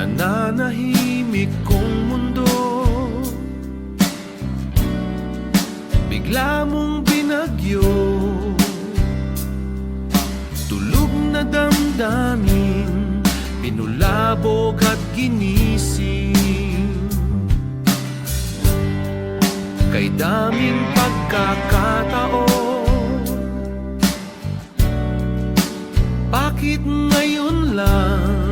Nananahimik kong mundo, bigla mong binagyo. Tulog na damdamin, pinulabog at ginising. Kay daming pagkakataon, bakit ngayon lang?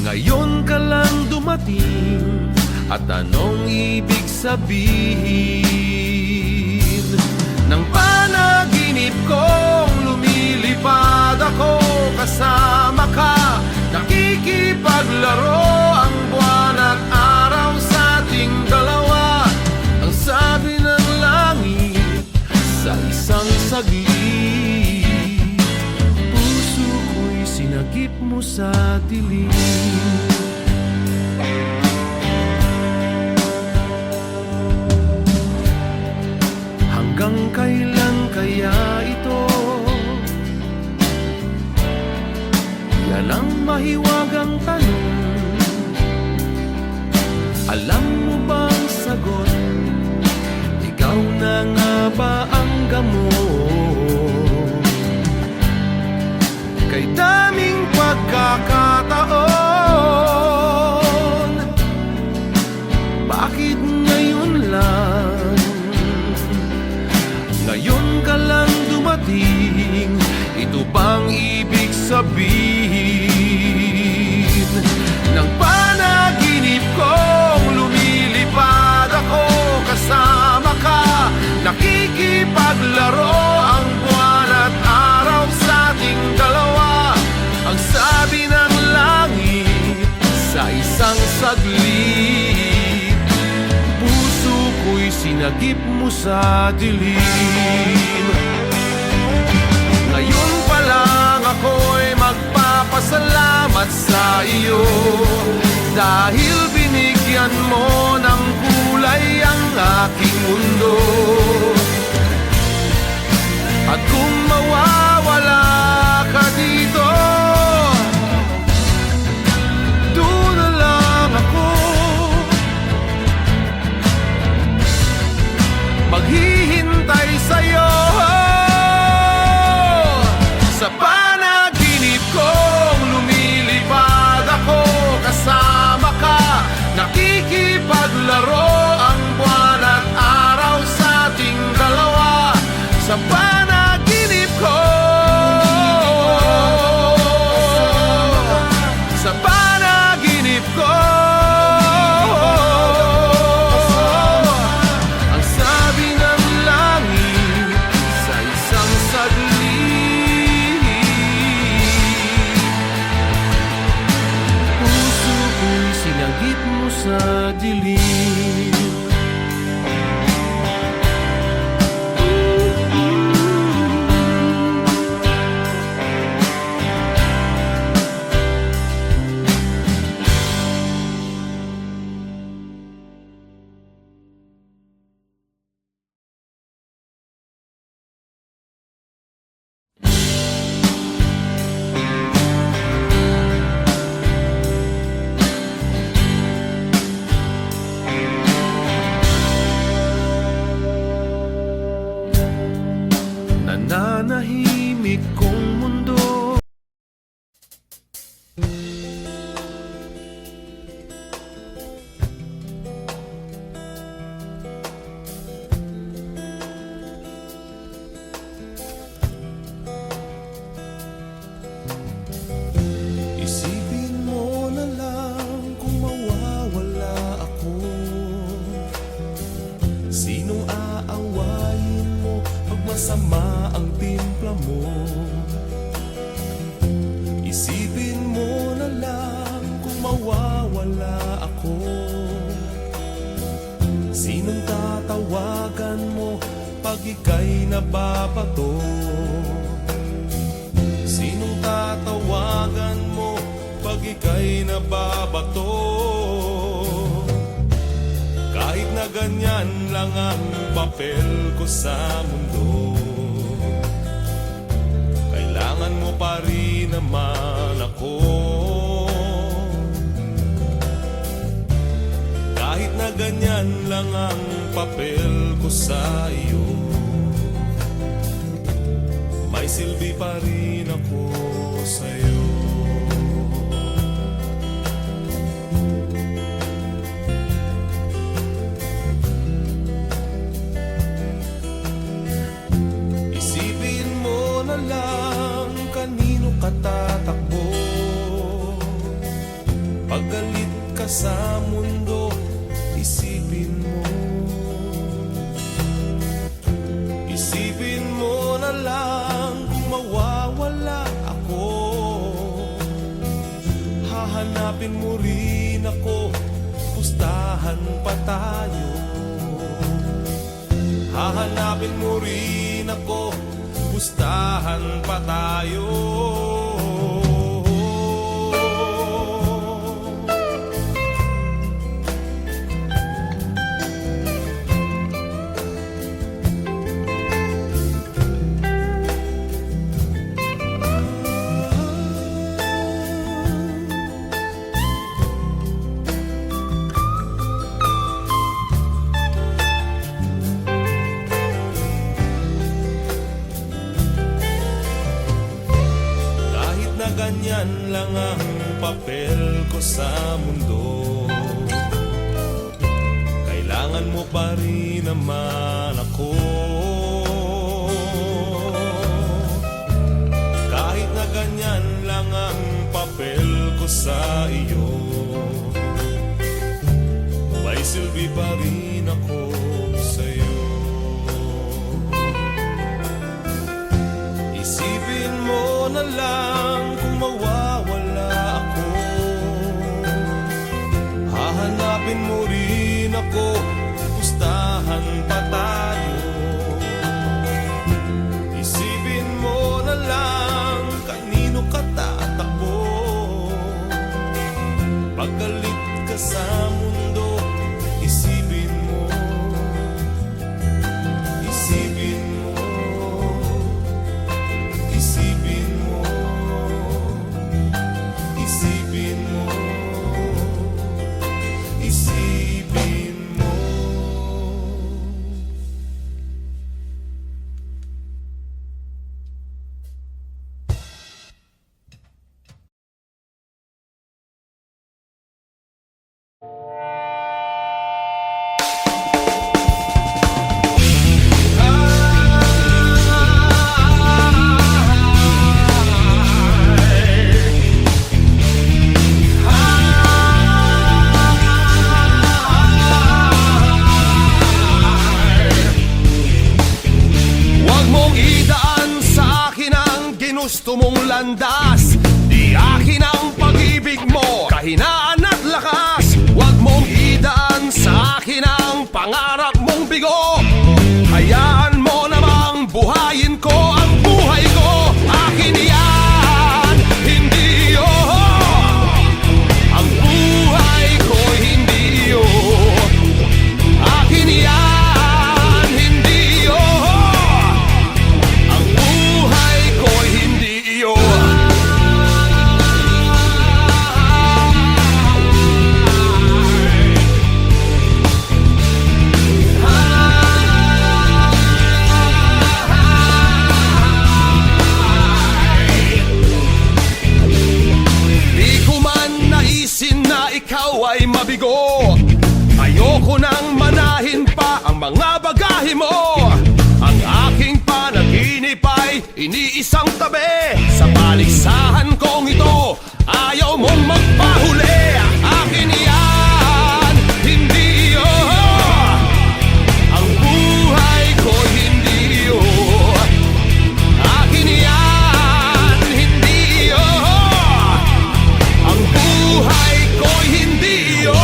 Ngayon ka lang dumating, at anong ibig sabihin? Nang panaginip kong lumilipad ako, kasama ka, nakikipaglaro ang buwan at araw sa ating dalawa. Ang sabi ng langit sa isang saglit, puso ko'y sinagip mo sa dilim. Hanggang kailan kaya ito? Yan ang mahiwagang tanong. Alam mo bang sagot? Ikaw na nga ba ang gamot? Kay daming pagkakataon, bakit ngayon lang? Ngayon ka lang dumating, ito bang ibig sabihin? Nang panaginip kong lumilipad ako, kasama ka, nakikipaglaro ang buwan at araw sa ating dalawa. Ang sabi ng langit sa isang saglit, puso ko'y sinagip mo sa dilim. Ngayon pa lang ako'y magpapasalamat sa iyo, dahil binigyan mo ng kulay ang aking mundo. At kung mawawala ka dito, doon na lang ako, maghihintay sa'yo. Sa panaginip kong lumilipad ako, kasama ka, nakikipaglaro ang buwan at araw sa ating dalawa. Sa panaginip ko, sa panaginip ko, ang sabi ng langit sa isang saglit, puso ko'y sinagip mo sa dilim. Nananahimik kong mundo, isipin mo na lang kung mawawala ako. Sinong aawayin mo pag masama ang timpla mo? Isipin mo na lang kung mawawala ako. Sinong tatawagan mo pag ika'y nababato? Sinong tatawagan mo pag ika'y nababato? Kahit na ganyan lang ang papel ko sa mundo, kailangan mo pa rin naman ako. ganyan lang ang papel ko sa iyo, may silbi pa rin ako sa'yo. Isipin mo na lang kanino ka tatakbo. Pag galit ka sa mundo, isipin mo. Isipin mo na lang kung mawawala ako, hahanapin mo rin ako, pustahan pa tayo. Hahanapin mo rin ako, pustahan pa tayo. Ganyan lang ang papel ko sa mundo, kailangan mo pa rin naman ako. Kahit na ganyan lang ang papel ko sa iyo, may silbi pa rin ako sa'yo. Isipin mo na lang kung mawawala ako, hahanapin mo rin ako, pustahan pa tayo. Isipin mo na lang kanino ka tatakbo. Pag galit ka sa mundo, isipin mo. Isipin mo. Isipin mo. Isipin mo. Isipin mo. Gusto mong landas, di akin ang pag-ibig mo, kahinaan at lakas. Huwag mong idaan sa akin ang pangarap mong bigo. Hayaan mo namang buhayin ko ang buhay ko. Akin yan, hindi iyo. Ang buhay ko hindi iyo. Akin yan, hindi iyo. Ang buhay ko hindi iyo. Ikaw ay mabigo. Ayoko nang manahin pa ang mga bagahe mo. Ang aking panaginip ay iniisang tabi. Sa paligsahan kong ito, ayaw mong magpahuli. Akin yan, hindi iyo. Ang buhay ko hindi iyo. Akin yan, hindi iyo. Ang buhay ko'y hindi iyo.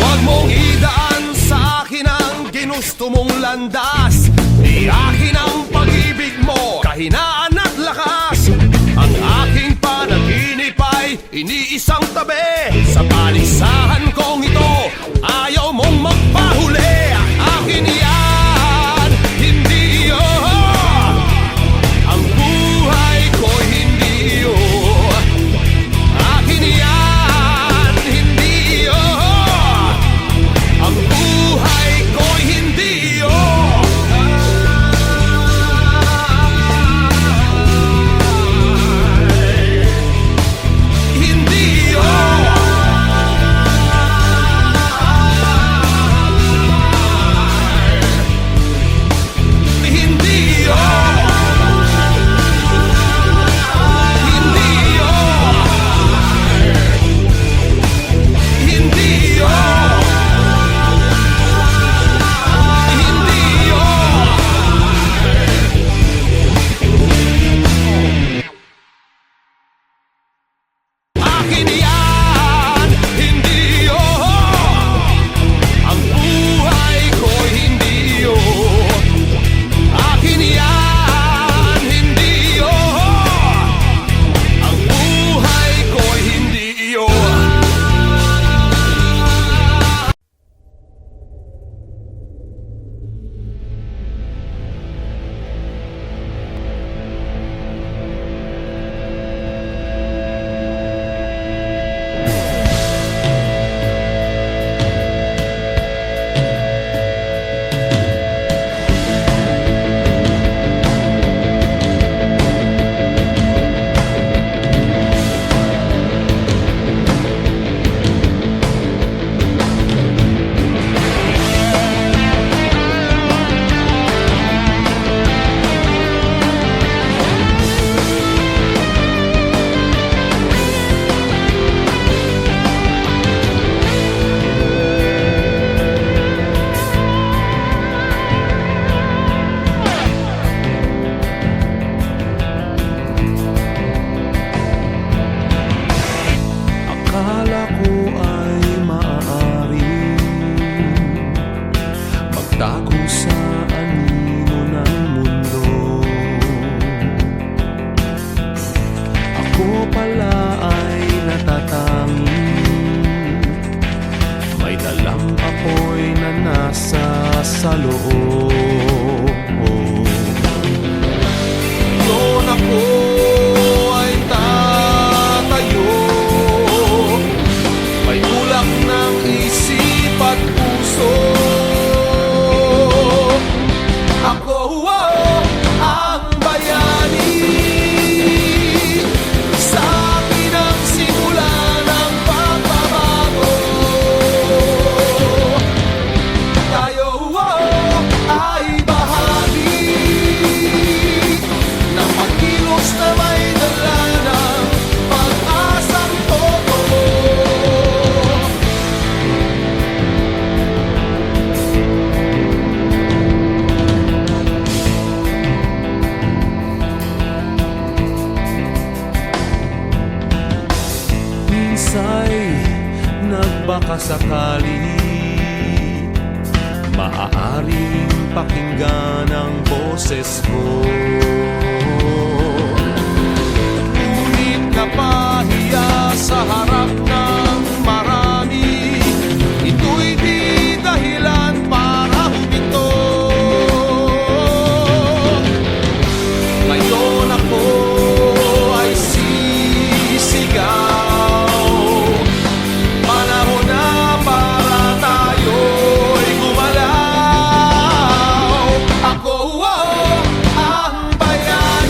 Huwag mong idaan sa akin ang ginusto mong landas. Di akin ang pag-ibig mo, kahinaan at lakas. Ang aking panaginip ay iniisang tabi. Sa paligsahan kong ito, ayaw Akin yan, hindi ang buhay ko'y hindi akin yan, hindi ang buhay ko'y hindi Akala ko ay maaari magtago sa anino ng mundo. Ako pala ay natatangi, may dalang apoy na nasa sa loob. Doon ako ay tatayo, may tulak ng isip at puso. Ako ang bayani, sa akin ang simula ng pagbabago. Tayo ay bahagi ng pagkilos na may dala ng pag-asang totoo. Minsa'y nagbakasakali, maaaring pakinggan ang boses ko. Ngunit napahiya sa harap ng marami, ito'y di dahilan para huminto. Ngayon ako ay sisigaw, panahon na para tayo'y gumalaw. Ako ang bayan.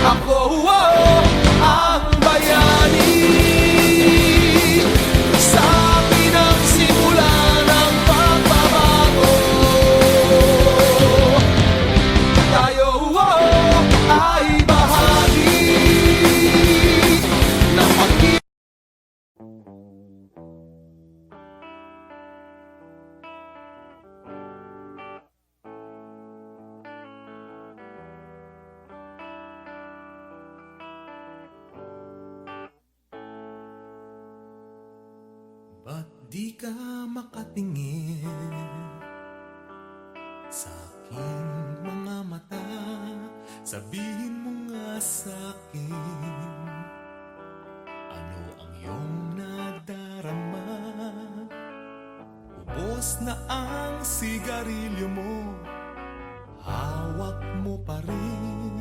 Ako ang bayani. Sa akin ang simula ng pagbabago. Tayo ay bahagi ng pag-ibig. Ba't di ka makatingin sa aking mga mata? Sabihin mo nga sa'kin, ano ang iyong nadarama? Ubos na ang sigarilyo mo, hawak mo pa rin.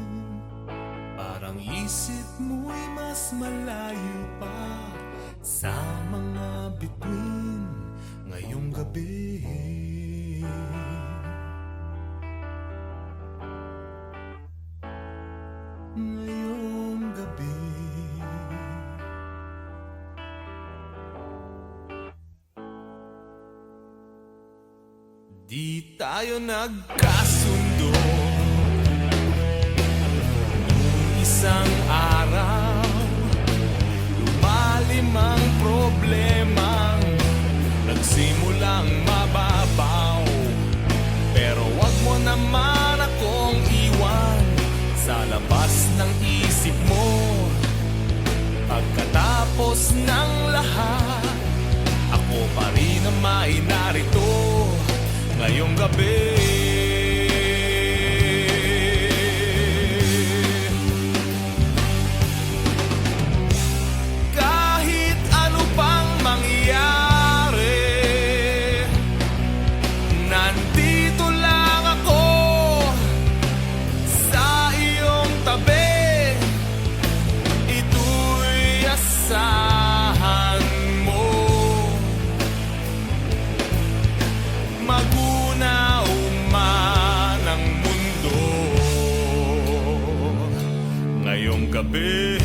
Parang isip mo'y mas malayo pa sa mga bituin ngayong gabi. Ngayong gabi. Di tayo nagkasundo nung isang araw. Lumalim ang problemang nagsimulang mababaw. Pero wag mo naman akong iwan sa labas ng isip mo. Pagkatapos ng lahat, ako pa rin ang may narito ngayong gabi. Kahit ano pang mangyari, nandito lang ako sa iyong tabi. Ito'y asahan mo. Magunaw man ang mundo ngayong gabi.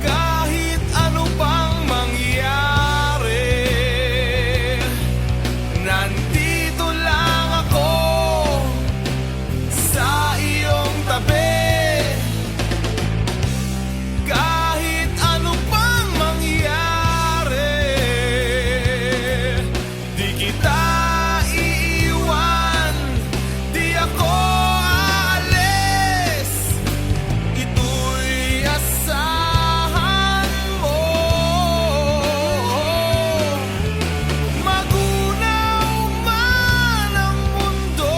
Kahit ano pang mangyari, nandito lang ako sa iyong tabi. Kahit ano pang mangyari, di kita iiwan, di ako aalis. Ito'y asahan mo. Magunaw man ang mundo,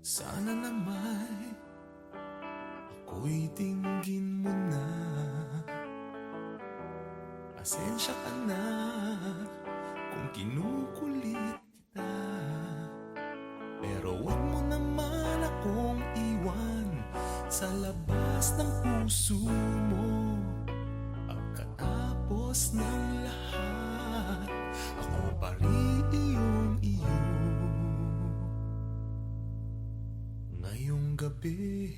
sana naman ako'y dinggin mo na. Pasensya ka na kung kinukulit kita, pero wag mo naman akong iwan sa labas ng puso mo. Pagkatapos ng lahat, ako pa rin iyong iyo ngayong gabi.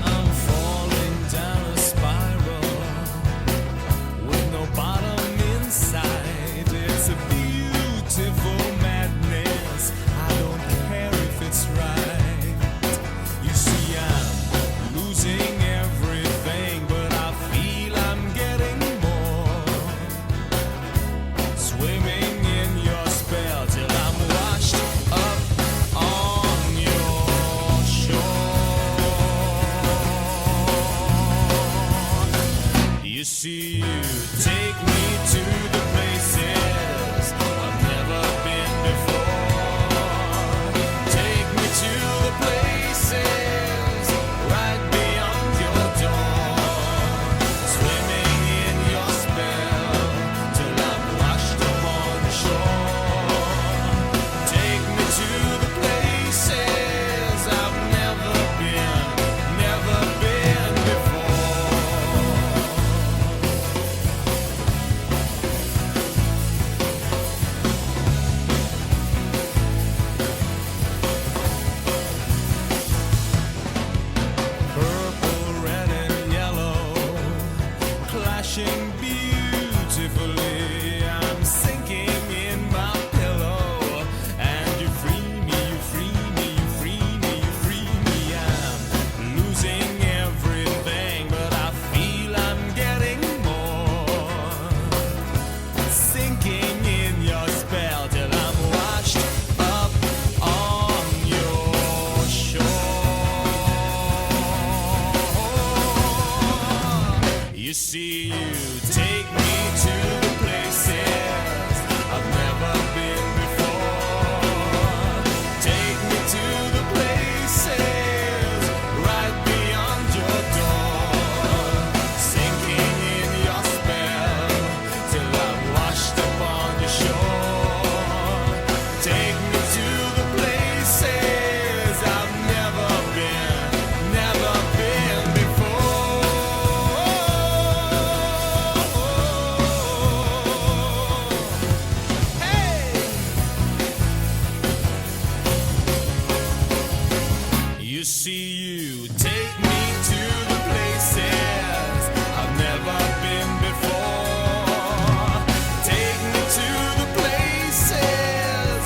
I'm falling down a spiral with no bottom inside. It's a beautiful madness. I don't care see, you take me to the places I've never been before. Take me to the places right beyond your door. Sinking in your spell till I'm washed upon your shore. Take me to the places I've never been before. Hey! You see, you take me to the places I've never been before. Take me to the places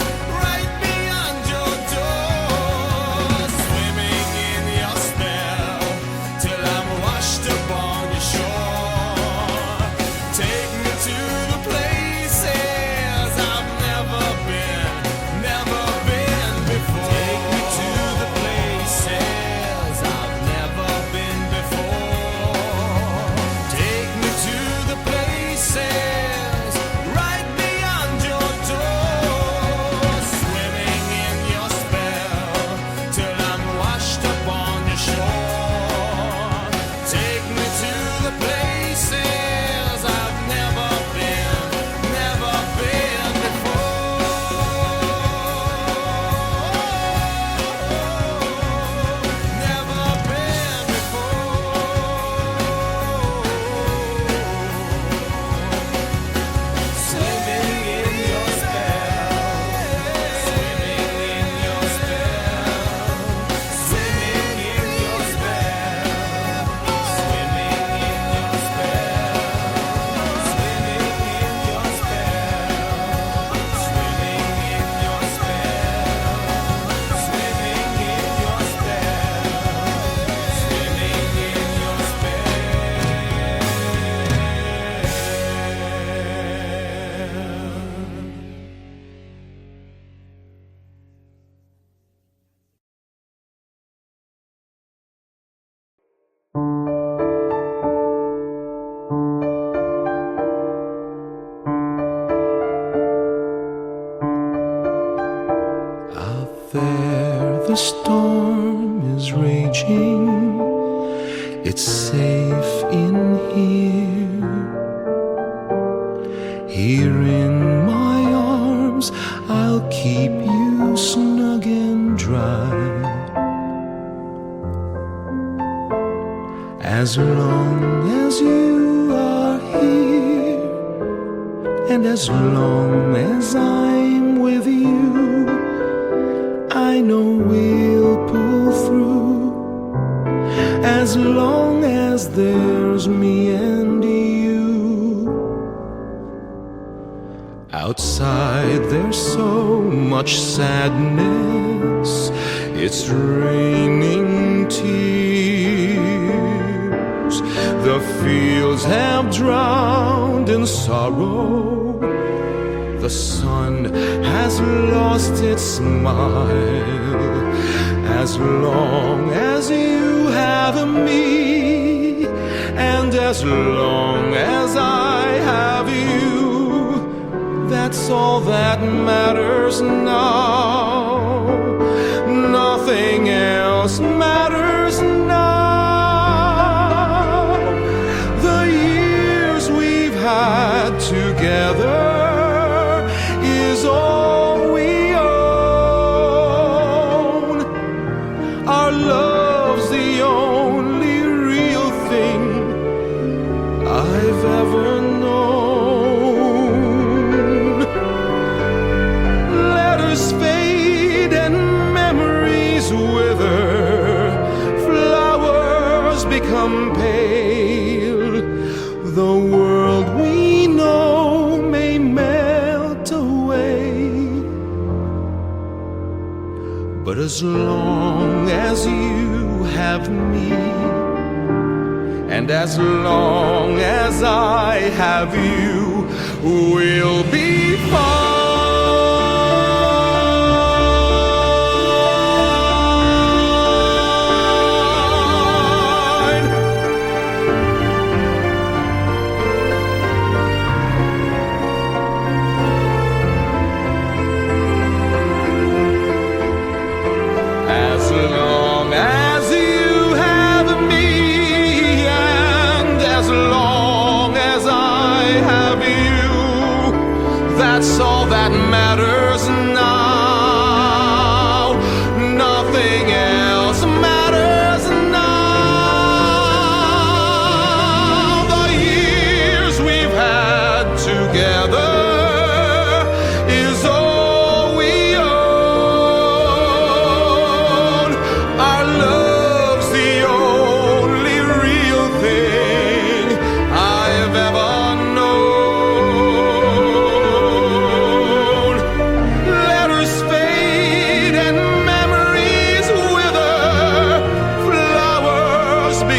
right beyond your door. Swimming in your spell till I'm washed upon your shore. Take me to the places I've never been before. Take me to the places I've never been before. Take me to the places right beyond your door. Swimming in your spell till I'm washed upon your shore. Take me to the places I've never been before. Never been before. Swimming in your spell. Swimming in your spell. Swimming in your spell. Swimming in your spell. Swimming in your spell. Swimming in your spell. Swimming in your spell. Out there, the storm is raging. It's safe in here. Here in my arms, I'll keep you snug and dry. As long as you are here, and as long as I'm with you, I know we'll pull through. As long as there's me and you. Outside there's so much sadness, it's raining tears. The fields have drowned in sorrow. The sun has lost its smile. As long as you have me, and as long as I have you, that's all that matters now. Nothing else matters now. The years we've had together is all we own. Our love's the only real thing I've ever known. Letters fade and memories wither. Flowers become pale. The world we know may melt away. But as long as you have me, and as long as I have you, we'll be fine.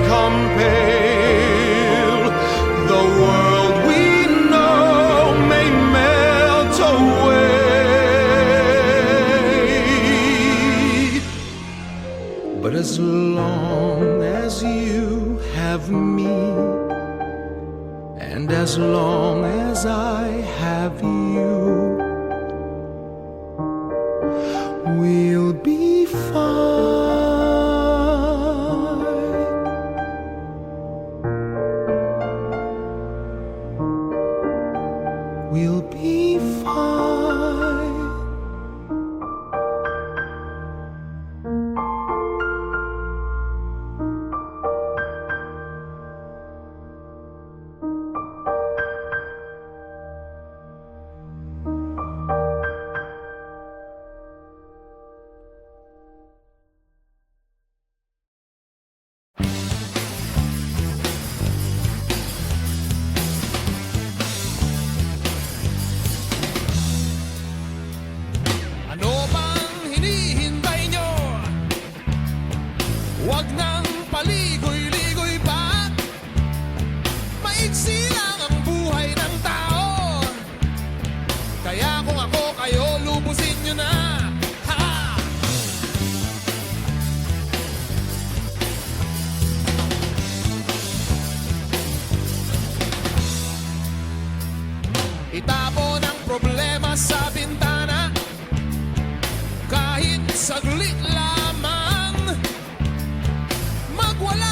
become pale. The world we know may melt away. But as long as you have me, and as long as I have you, we'll be fine. We'll be fine. Ano bang hinihintay nyo? Huwag nang paligoy-ligoy pa. Maiksi lang ang buhay ng tao. Kaya kung ako kayo, lubusin nyo na. Ha! Itapon ang problema sa bintana. Kahit saglit lamang, magwala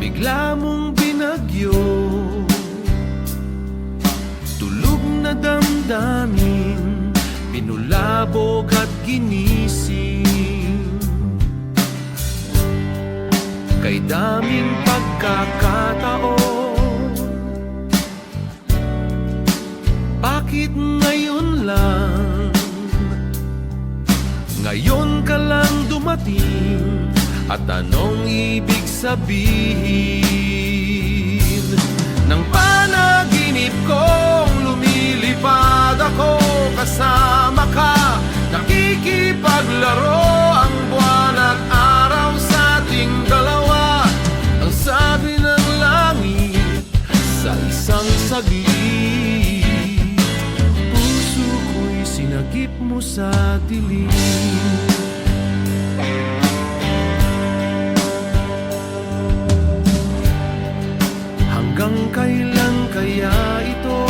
bigla mong binagyo. Tulog na damdamin, pinulabog at ginising. Kay daming pagkakataon, bakit ngayon lang? Ngayon ka lang dumating, at anong ibig sabihin? Ng panaginip kong lumilipad ako, kasama ka, nakikipaglaro ang buwan at araw sa ating dalawa. Ang sabi ng langit sa isang saglit, puso ko'y sinagip mo sa dilim. Hanggang kailan kaya ito?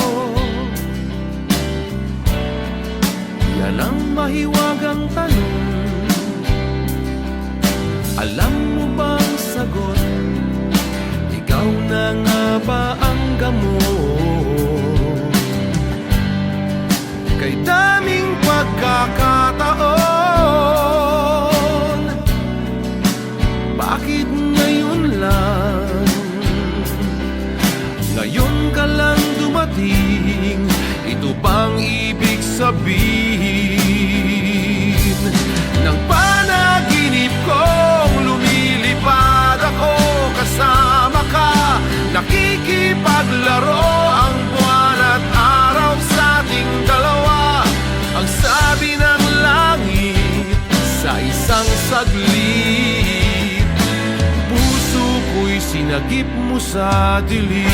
Yan ang mahiwagang tanong. Alam mo bang sagot? Ikaw na nga ba ang gamot? Kay daming pagkakataon, bakit ngayon lang? Ngayon ka lang dumating, ito bang ibig sabihin? Ng panaginip kong lumilipad ako, kasama ka, nakikipaglaro ang buwan at araw sa ating dalawa. Ang sabi ng langit sa isang saglit, puso ko'y sinagip mo sa dilim.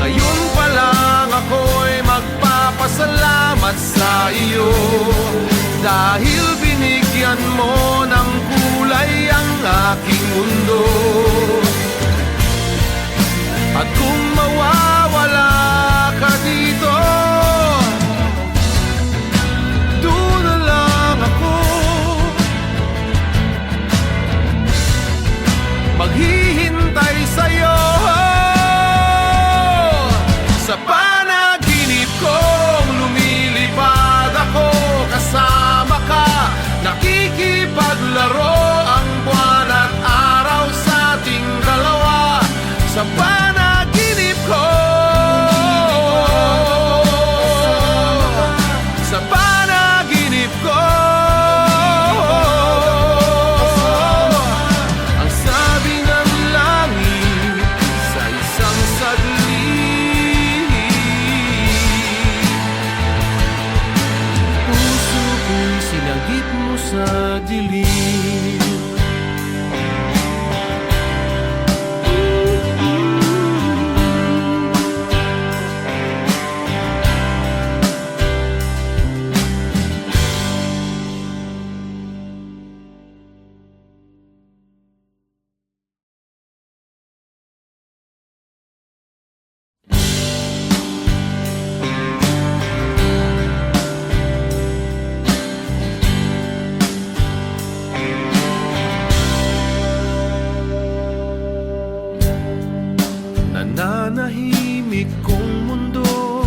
Ngayon pa lang ako'y magpapasalamat sa iyo, dahil binigyan mo ng